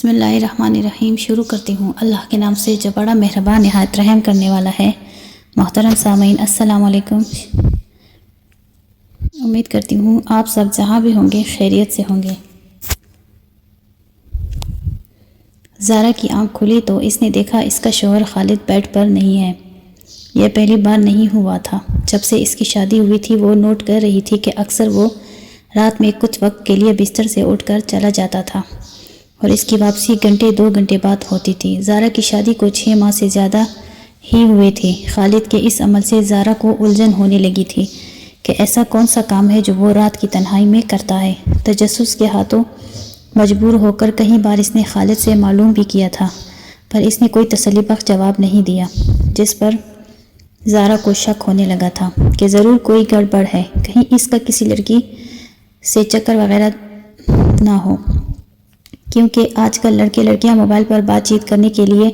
بسم اللہ الرحمن الرحیم۔ شروع کرتی ہوں اللہ کے نام سے جو بڑا مہربان نہایت رحم کرنے والا ہے۔ محترم سامعین السلام علیکم۔ امید کرتی ہوں آپ سب جہاں بھی ہوں گے خیریت سے ہوں گے۔ زارا کی آنکھ کھلی تو اس نے دیکھا اس کا شوہر خالد بیڈ پر نہیں ہے۔ یہ پہلی بار نہیں ہوا تھا۔ جب سے اس کی شادی ہوئی تھی وہ نوٹ کر رہی تھی کہ اکثر وہ رات میں کچھ وقت کے لیے بستر سے اٹھ کر چلا جاتا تھا اور اس کی واپسی گھنٹے 2 گھنٹے بعد ہوتی تھی۔ زارا کی شادی کو 6 ماہ سے زیادہ ہی ہوئے تھے۔ خالد کے اس عمل سے زارا کو الجھن ہونے لگی تھی کہ ایسا کون سا کام ہے جو وہ رات کی تنہائی میں کرتا ہے۔ تجسس کے ہاتھوں مجبور ہو کر کئی بار اس نے خالد سے معلوم بھی کیا تھا، پر اس نے کوئی تسلی بخش جواب نہیں دیا، جس پر زارا کو شک ہونے لگا تھا کہ ضرور کوئی گڑبڑ ہے، کہیں اس کا کسی لڑکی سے چکر وغیرہ نہ ہو، کیونکہ آج کل لڑکے لڑکیاں موبائل پر بات چیت کرنے کے لیے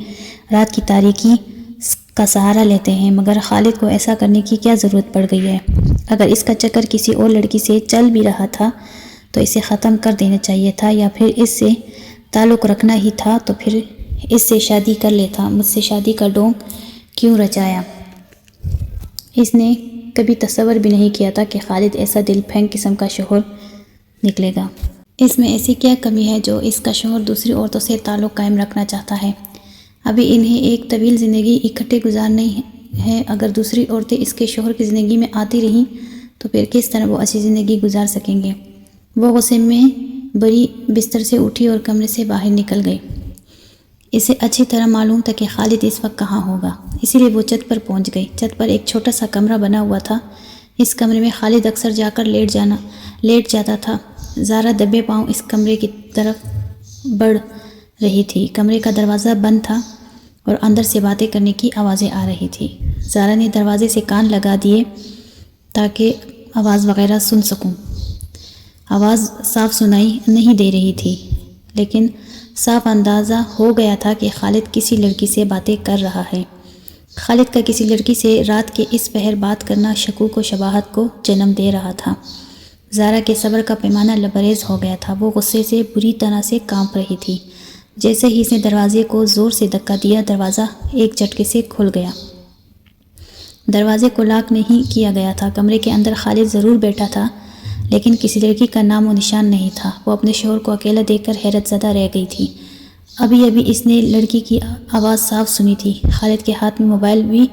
رات کی تاریکی کا سہارا لیتے ہیں، مگر خالد کو ایسا کرنے کی کیا ضرورت پڑ گئی ہے؟ اگر اس کا چکر کسی اور لڑکی سے چل بھی رہا تھا تو اسے ختم کر دینا چاہیے تھا، یا پھر اس سے تعلق رکھنا ہی تھا تو پھر اس سے شادی کر لیتا۔ مجھ سے شادی کا ڈھونگ کیوں رچایا؟ اس نے کبھی تصور بھی نہیں کیا تھا کہ خالد ایسا دل پھینگ قسم کا شوہر نکلے گا۔ اس میں ایسی کیا کمی ہے جو اس کا شوہر دوسری عورتوں سے تعلق قائم رکھنا چاہتا ہے؟ ابھی انہیں ایک طویل زندگی اکٹھے گزارنی ہے۔ اگر دوسری عورتیں اس کے شوہر کی زندگی میں آتی رہیں تو پھر کس طرح وہ اچھی زندگی گزار سکیں گے؟ وہ غصے میں بری بستر سے اٹھی اور کمرے سے باہر نکل گئی۔ اسے اچھی طرح معلوم تھا کہ خالد اس وقت کہاں ہوگا، اسی لیے وہ چھت پر پہنچ گئی۔ چھت پر ایک چھوٹا سا کمرہ بنا ہوا تھا۔ اس کمرے میں خالد اکثر جا کر لیٹ جاتا تھا۔ زارا دبے پاؤں اس کمرے کی طرف بڑھ رہی تھی۔ کمرے کا دروازہ بند تھا اور اندر سے باتیں کرنے کی آوازیں آ رہی تھی۔ زارا نے دروازے سے کان لگا دیے تاکہ آواز وغیرہ سن سکوں۔ آواز صاف سنائی نہیں دے رہی تھی، لیکن صاف اندازہ ہو گیا تھا کہ خالد کسی لڑکی سے باتیں کر رہا ہے۔ خالد کا کسی لڑکی سے رات کے اس پہر بات کرنا شکوک و شبہات کو جنم دے رہا تھا۔ زارا کے صبر کا پیمانہ لبریز ہو گیا تھا۔ وہ غصے سے بری طرح سے کانپ رہی تھی۔ جیسے ہی اس نے دروازے کو زور سے دھکا دیا، دروازہ ایک جھٹکے سے کھل گیا۔ دروازے کو لاک نہیں کیا گیا تھا۔ کمرے کے اندر خالد ضرور بیٹھا تھا، لیکن کسی لڑکی کا نام و نشان نہیں تھا۔ وہ اپنے شوہر کو اکیلا دیکھ کر حیرت زدہ رہ گئی تھی۔ ابھی اس نے لڑکی کی آواز صاف سنی تھی۔ خالد کے ہاتھ میں موبائل بھی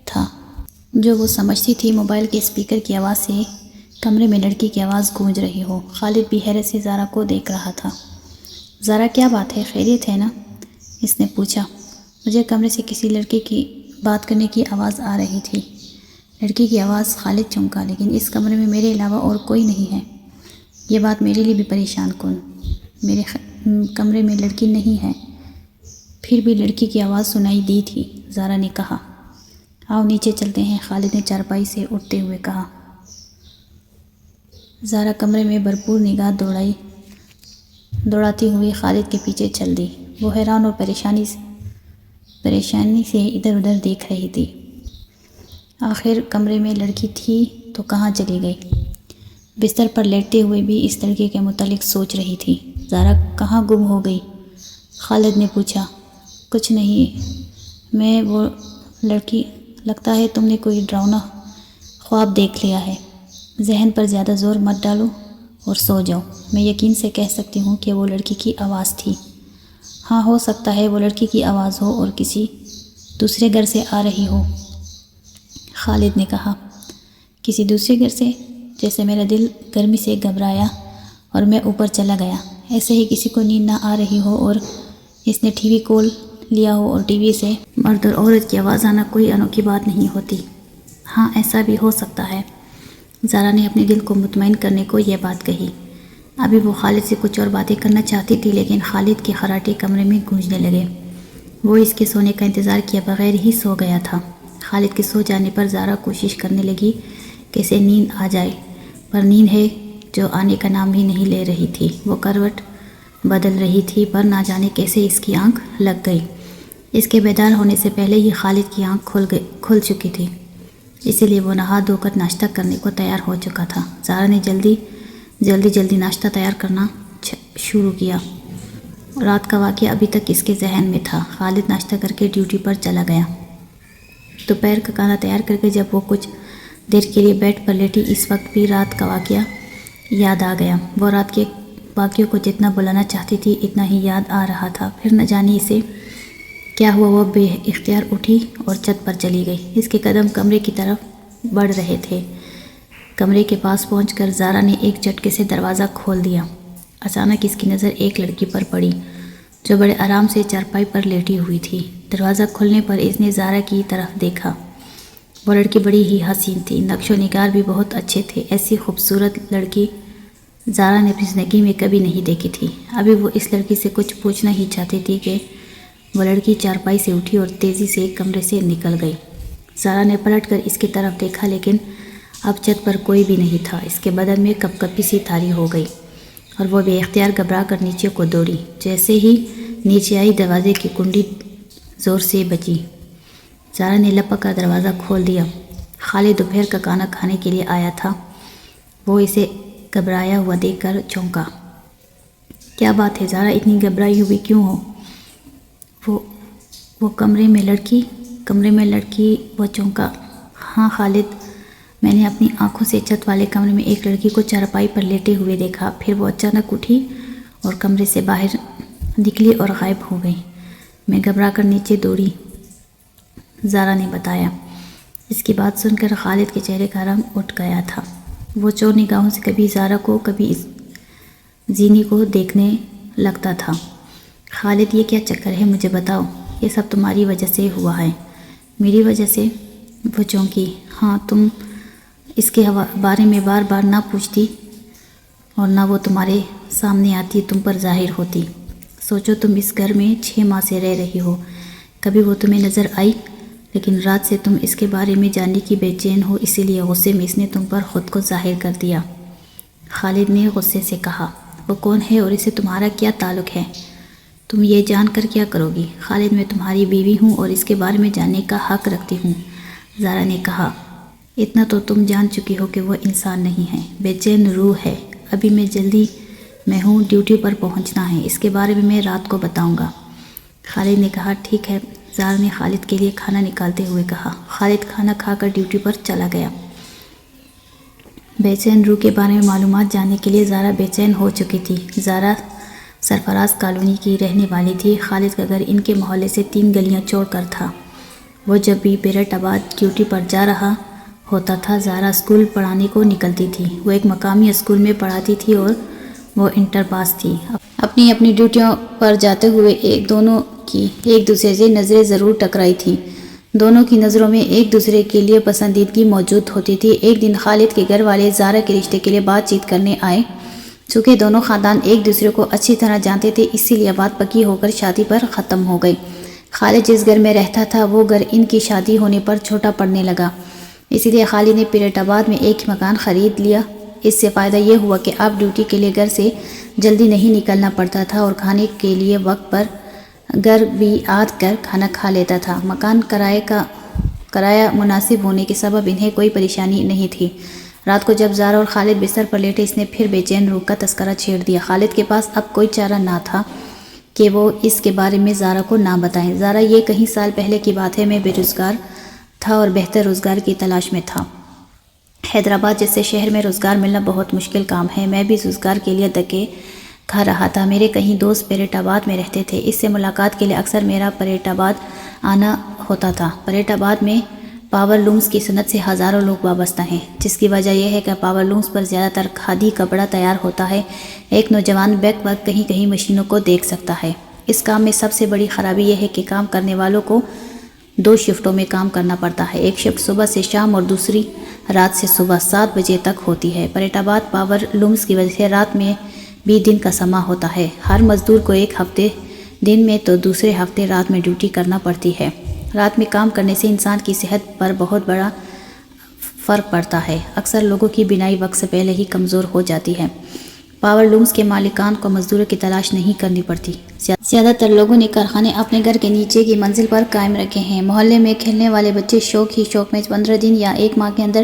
تھا، جو وہ سمجھتی تھی موبائل کے اسپیکر کی آواز سے کمرے میں لڑکی کی آواز گونج رہی ہو۔ خالد بھی حیرت سے زارا کو دیکھ رہا تھا۔ زارا کیا بات ہے، خیریت ہے نا؟ اس نے پوچھا۔ مجھے کمرے سے کسی لڑکی کی بات کرنے کی آواز آ رہی تھی۔ لڑکی کی آواز؟ خالد چونکا۔ لیکن اس کمرے میں میرے علاوہ اور کوئی نہیں ہے۔ یہ بات میرے لیے بھی پریشان کن۔ میرے کمرے میں لڑکی نہیں ہے۔ پھر بھی لڑکی کی آواز سنائی دی تھی، زارا نے کہا۔ آؤ نیچے چلتے ہیں، خالد نے چارپائی سے اٹھتے ہوئے کہا۔ زارا کمرے میں بھرپور نگاہ دوڑاتی ہوئی خالد کے پیچھے چل دی۔ وہ حیران اور پریشانی سے ادھر ادھر دیکھ رہی تھی۔ آخر کمرے میں لڑکی تھی تو کہاں چلی گئی؟ بستر پر لیٹتے ہوئے بھی اس لڑکی کے متعلق سوچ رہی تھی۔ زارا کہاں گم ہو گئی؟ خالد نے پوچھا۔ کچھ نہیں، میں وہ لڑکی، لگتا ہے تم نے کوئی ڈراؤنا خواب دیکھ لیا ہے۔ ذہن پر زیادہ زور مت ڈالو اور سو جاؤ۔ میں یقین سے کہہ سکتی ہوں کہ وہ لڑکی کی آواز تھی۔ ہاں، ہو سکتا ہے وہ لڑکی کی آواز ہو اور کسی دوسرے گھر سے آ رہی ہو، خالد نے کہا۔ کسی دوسرے گھر سے؟ جیسے میرا دل گرمی سے گھبرایا اور میں اوپر چلا گیا، ایسے ہی کسی کو نیند نہ آ رہی ہو اور اس نے ٹی وی کھول لیا ہو اور ٹی وی سے مرد اور عورت کی آواز آنا کوئی انوکھی بات نہیں ہوتی۔ ہاں، ایسا بھی ہو سکتا ہے۔ زارا نے اپنے دل کو مطمئن کرنے کو یہ بات کہی۔ ابھی وہ خالد سے کچھ اور باتیں کرنا چاہتی تھی، لیکن خالد کے خراٹے کمرے میں گونجنے لگے۔ وہ اس کے سونے کا انتظار کیے بغیر ہی سو گیا تھا۔ خالد کے سو جانے پر زارا کوشش کرنے لگی کہ اسے نیند آ جائے، پر نیند ہے جو آنے کا نام بھی نہیں لے رہی تھی۔ وہ کروٹ بدل رہی تھی، پر نہ جانے کیسے اس کی آنکھ لگ گئی۔ اس کے بیدار ہونے سے پہلے ہی خالد کی آنکھ کھل چکی تھی، اسی لیے وہ نہا دھو کر ناشتہ کرنے کو تیار ہو چکا تھا۔ زارا نے جلدی ناشتہ تیار کرنا شروع کیا۔ رات کا واقعہ ابھی تک اس کے ذہن میں تھا۔ خالد ناشتہ کر کے ڈیوٹی پر چلا گیا۔ دوپہر کا کھانا تیار کر کے جب وہ کچھ دیر کے لیے بیڈ پر لیٹی، اس وقت بھی رات کا واقعہ یاد آ گیا۔ وہ رات کے واقعوں کو جتنا بلانا چاہتی تھی اتنا ہی یاد آ رہا تھا۔ پھر نہ جانے اسے کیا ہوا، وہ بے اختیار اٹھی اور چھت پر چلی گئی۔ اس کے قدم کمرے کی طرف بڑھ رہے تھے۔ کمرے کے پاس پہنچ کر زارا نے ایک جھٹکے سے دروازہ کھول دیا۔ اچانک اس کی نظر ایک لڑکی پر پڑی جو بڑے آرام سے چارپائی پر لیٹی ہوئی تھی۔ دروازہ کھلنے پر اس نے زارا کی طرف دیکھا۔ وہ لڑکی بڑی ہی حسین تھی، نقش و نگار بھی بہت اچھے تھے۔ ایسی خوبصورت لڑکی زارا نے اپنی زندگی میں کبھی نہیں دیکھی تھی۔ ابھی وہ اس لڑکی سے کچھ پوچھنا ہی چاہتی تھی کہ وہ لڑکی چارپائی سے اٹھی اور تیزی سے کمرے سے نکل گئی۔ زارا نے پلٹ کر اس کی طرف دیکھا لیکن اب چھت پر کوئی بھی نہیں تھا۔ اس کے بدن میں کپ کپی سی طاری ہو گئی اور وہ بے اختیار گھبرا کر نیچے کو دوڑی۔ جیسے ہی نیچے آئی دروازے کی کنڈی زور سے بجی۔ زارا نے لپک کر دروازہ کھول دیا۔ خالد دوپہر کا کھانا کھانے کے لیے آیا تھا۔ وہ اسے گھبرایا ہوا دیکھ کر چونکا۔ کیا بات ہے زارا، اتنی گھبرائی ہوئی کیوں ہو؟ وہ کمرے میں لڑکی وہ چونکا۔ ہاں خالد، میں نے اپنی آنکھوں سے چھت والے کمرے میں ایک لڑکی کو چارپائی پر لیٹے ہوئے دیکھا۔ پھر وہ اچانک اٹھی اور کمرے سے باہر نکلی اور غائب ہو گئی۔ میں گھبرا کر نیچے دوڑی، زارا نے بتایا۔ اس کی بات سن کر خالد کے چہرے کا رنگ اٹھ گیا تھا۔ وہ چور نگاہوں سے کبھی زارا کو کبھی زینی کو دیکھنے لگتا تھا۔ خالد، یہ کیا چکر ہے، مجھے بتاؤ۔ یہ سب تمہاری وجہ سے ہوا ہے۔ میری وجہ سے؟ وہ چونکی۔ ہاں، تم اس کے بارے میں بار بار نہ پوچھتی اور نہ وہ تمہارے سامنے آتی، تم پر ظاہر ہوتی۔ سوچو، تم اس گھر میں 6 ماہ سے رہ رہی ہو، کبھی وہ تمہیں نظر آئی؟ لیکن رات سے تم اس کے بارے میں جاننے کی بے چین ہو، اسی لیے غصے میں اس نے تم پر خود کو ظاہر کر دیا۔ خالد نے غصے سے کہا۔ وہ کون ہے اور اسے تمہارا کیا تعلق ہے؟ تم یہ جان کر کیا کرو گی؟ خالد، میں تمہاری بیوی ہوں اور اس کے بارے میں جاننے کا حق رکھتی ہوں، زارا نے کہا۔ اتنا تو تم جان چکی ہو کہ وہ انسان نہیں ہے، بے چین روح ہے۔ ابھی جلدی میں ہوں، ڈیوٹی پر پہنچنا ہے، اس کے بارے میں رات کو بتاؤں گا۔ خالد نے کہا، ٹھیک ہے، زارا نے خالد کے لیے کھانا نکالتے ہوئے کہا۔ خالد کھانا کھا کر ڈیوٹی پر چلا گیا۔ بے چین روح کے بارے میں معلومات جاننے کے لیے زارا بے چین ہو چکی تھی۔ زارا سرفراز کالونی کی رہنے والی تھی۔ خالد کا گھر ان کے محلے سے 3 گلیاں چھوڑ کر تھا۔ وہ جب بھی پیرٹ آباد ڈیوٹی پر جا رہا ہوتا تھا، زارا اسکول پڑھانے کو نکلتی تھی۔ وہ ایک مقامی اسکول میں پڑھاتی تھی اور وہ انٹر پاس تھی۔ اپنی ڈیوٹیوں پر جاتے ہوئے دونوں کی ایک دوسرے سے نظریں ضرور ٹکرائی تھیں۔ دونوں کی نظروں میں ایک دوسرے کے لیے پسندیدگی موجود ہوتی تھی۔ ایک دن خالد کے گھر والے زارا کے رشتے کے لیے بات چیت کرنے آئے۔ چونکہ دونوں خاندان ایک دوسرے کو اچھی طرح جانتے تھے، اسی لیے بات پکی ہو کر شادی پر ختم ہو گئی۔ خالد جس گھر میں رہتا تھا وہ گھر ان کی شادی ہونے پر چھوٹا پڑنے لگا، اسی لیے خالد نے پیرٹ آباد میں ایک مکان خرید لیا۔ اس سے فائدہ یہ ہوا کہ اب ڈیوٹی کے لیے گھر سے جلدی نہیں نکلنا پڑتا تھا اور کھانے کے لیے وقت پر گھر بھی آ کر کھانا کھا لیتا تھا۔ مکان کرایہ مناسب ہونے کے سبب انہیں کوئی پریشانی نہیں تھی۔ رات کو جب زارا اور خالد بستر پر لیٹے، اس نے پھر بے چین روح کا تذکرہ چھیڑ دیا۔ خالد کے پاس اب کوئی چارہ نہ تھا کہ وہ اس کے بارے میں زارا کو نہ بتائیں۔ زارا، یہ کئی سال پہلے کی بات ہے، میں بے روزگار تھا اور بہتر روزگار کی تلاش میں تھا۔ حیدرآباد جیسے شہر میں روزگار ملنا بہت مشکل کام ہے۔ میں بھی روزگار کے لیے دھکے کھا رہا تھا۔ میرے کئی دوست پیرٹ آباد میں رہتے تھے، اس سے ملاقات کے لیے اکثر میرا پیرٹ آباد آنا ہوتا تھا۔ پیرٹ آباد میں پاور لومز کی صنعت سے ہزاروں لوگ وابستہ ہیں، جس کی وجہ یہ ہے کہ پاور لومز پر زیادہ تر کھادی کپڑا تیار ہوتا ہے۔ ایک نوجوان بیک وقت کہیں مشینوں کو دیکھ سکتا ہے۔ اس کام میں سب سے بڑی خرابی یہ ہے کہ کام کرنے والوں کو 2 شفٹوں میں کام کرنا پڑتا ہے۔ ایک شفٹ صبح سے شام اور دوسری رات سے صبح 7 بجے تک ہوتی ہے۔ پیرٹ آباد پاور لومز کی وجہ سے رات میں بھی دن کا سما ہوتا ہے۔ ہر مزدور کو ایک ہفتے دن میں تو دوسرے ہفتے رات میں ڈیوٹی کرنا پڑتی ہے۔ رات میں کام کرنے سے انسان کی صحت پر بہت بڑا فرق پڑتا ہے۔ اکثر لوگوں کی بینائی وقت سے پہلے ہی کمزور ہو جاتی ہے۔ پاور لومز کے مالکان کو مزدوروں کی تلاش نہیں کرنی پڑتی۔ زیادہ تر لوگوں نے کارخانے اپنے گھر کے نیچے کی منزل پر قائم رکھے ہیں۔ محلے میں کھیلنے والے بچے شوق ہی شوق میں 15 دن یا 1 ماہ کے اندر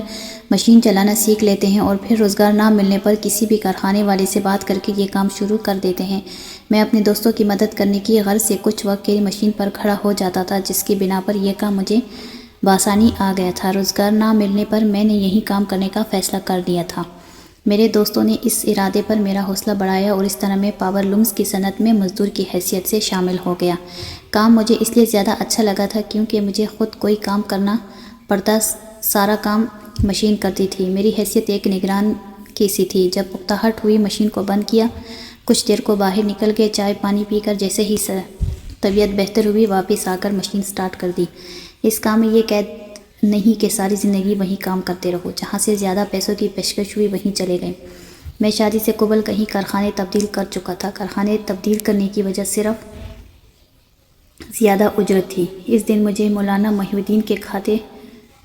مشین چلانا سیکھ لیتے ہیں اور پھر روزگار نہ ملنے پر کسی بھی کارخانے والے سے بات کر کے یہ کام شروع کر دیتے ہیں۔ میں اپنے دوستوں کی مدد کرنے کی غرض سے کچھ وقت کے لیے مشین پر کھڑا ہو جاتا تھا، جس کی بنا پر یہ کام مجھے بآسانی آ گیا تھا۔ روزگار نہ ملنے پر میں نے یہی کام کرنے کا فیصلہ کر لیا تھا۔ میرے دوستوں نے اس ارادے پر میرا حوصلہ بڑھایا اور اس طرح میں پاور لومز کی صنعت میں مزدور کی حیثیت سے شامل ہو گیا۔ کام مجھے اس لیے زیادہ اچھا لگا تھا کیونکہ مجھے خود کوئی کام کرنا پڑتا، سارا کام مشین کرتی تھی۔ میری حیثیت ایک نگران کی سی تھی۔ جب اکتاہٹ ہوئی مشین کو بند کیا، کچھ دیر کو باہر نکل کے چائے پانی پی کر جیسے ہی طبیعت بہتر ہوئی واپس آ کر مشین سٹارٹ کر دی۔ اس کام میں یہ قید نہیں کہ ساری زندگی وہیں کام کرتے رہو، جہاں سے زیادہ پیسوں کی پیشکش ہوئی وہیں چلے گئے۔ میں شادی سے قبل کہیں کارخانے تبدیل کر چکا تھا۔ کارخانے تبدیل کرنے کی وجہ صرف زیادہ اجرت تھی۔ اس دن مجھے مولانا محی الدین کے کھاتے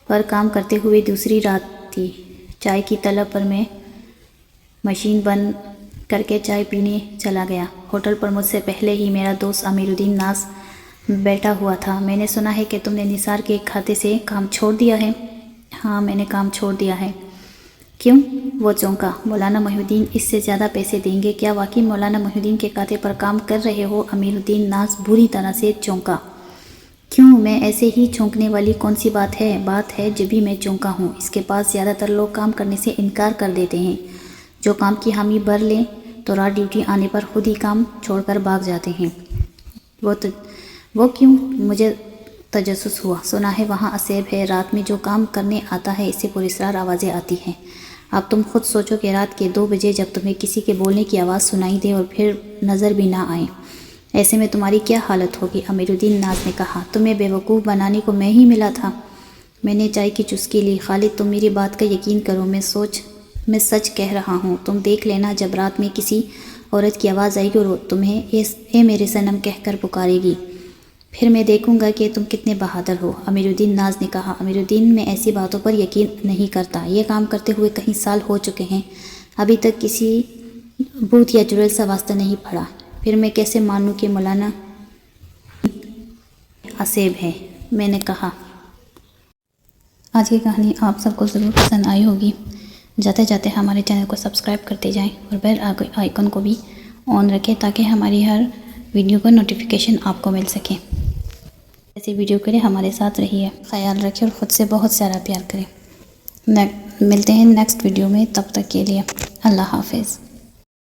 پر کام کرتے ہوئے دوسری رات تھی۔ چائے کی طلب پر میں مشین بند کر کے چائے پینے چلا گیا۔ ہوٹل پر مجھ سے پہلے ہی میرا دوست امیر الدین ناز بیٹھا ہوا تھا۔ میں نے سنا ہے کہ تم نے نثار کے کھاتے سے کام چھوڑ دیا ہے۔ ہاں، میں نے کام چھوڑ دیا ہے۔ کیوں؟ وہ چونکا۔ مولانا محی الدین اس سے زیادہ پیسے دیں گے؟ کیا واقعی مولانا محی الدین کے کھاتے پر کام کر رہے ہو؟ امیر الدین ناز بری طرح سے چونکا۔ کیوں؟ میں ایسے ہی چونکنے والی کون سی بات ہے؟ بات ہے جبھی میں چونکا ہوں۔ اس کے پاس زیادہ تر لوگ کام کرنے سے انکار کر دیتے ہیں۔ جو کام کی حامی بھر لیں تو رات ڈیوٹی آنے پر خود ہی کام چھوڑ کر بھاگ جاتے ہیں۔ وہ کیوں؟ مجھے تجسس ہوا۔ سنا ہے وہاں اسیب ہے، رات میں جو کام کرنے آتا ہے اسے پراسرار آوازیں آتی ہیں۔ اب تم خود سوچو کہ رات کے 2 بجے جب تمہیں کسی کے بولنے کی آواز سنائی دے اور پھر نظر بھی نہ آئے، ایسے میں تمہاری کیا حالت ہوگی؟ امیر الدین ناز نے کہا۔ تمہیں بیوقوف بنانے کو میں ہی ملا تھا۔ میں نے چائے کی چسکی لی۔ خالد، تم میری بات کا یقین کرو، میں سچ کہہ رہا ہوں۔ تم دیکھ لینا جب رات میں کسی عورت کی آواز آئے گی اور تمہیں اے میرے صنم کہہ کر پکارے گی، پھر میں دیکھوں گا کہ تم کتنے بہادر ہو۔ امیر الدین ناز نے کہا۔ امیر الدین میں ایسی باتوں پر یقین نہیں کرتا۔ یہ کام کرتے ہوئے کئی سال ہو چکے ہیں، ابھی تک کسی بھوت یا چڑیل سا واسطہ نہیں پڑا۔ پھر میں کیسے مانوں کہ مولانا اسیب ہے؟ میں نے کہا۔ آج کی کہانی آپ سب کو ضرور پسند آئی ہوگی۔ جاتے جاتے ہمارے چینل کو سبسکرائب کرتے جائیں اور بیل آئیکن کو بھی آن رکھیں تاکہ ہماری ہر ویڈیو کا نوٹیفیکیشن آپ کو مل سکے۔ ایسی ویڈیو کے لیے ہمارے ساتھ رہیے، خیال رکھیں اور خود سے بہت سارا پیار کریں۔ ملتے ہیں نیکسٹ ویڈیو میں، تب تک کے لیے اللہ حافظ۔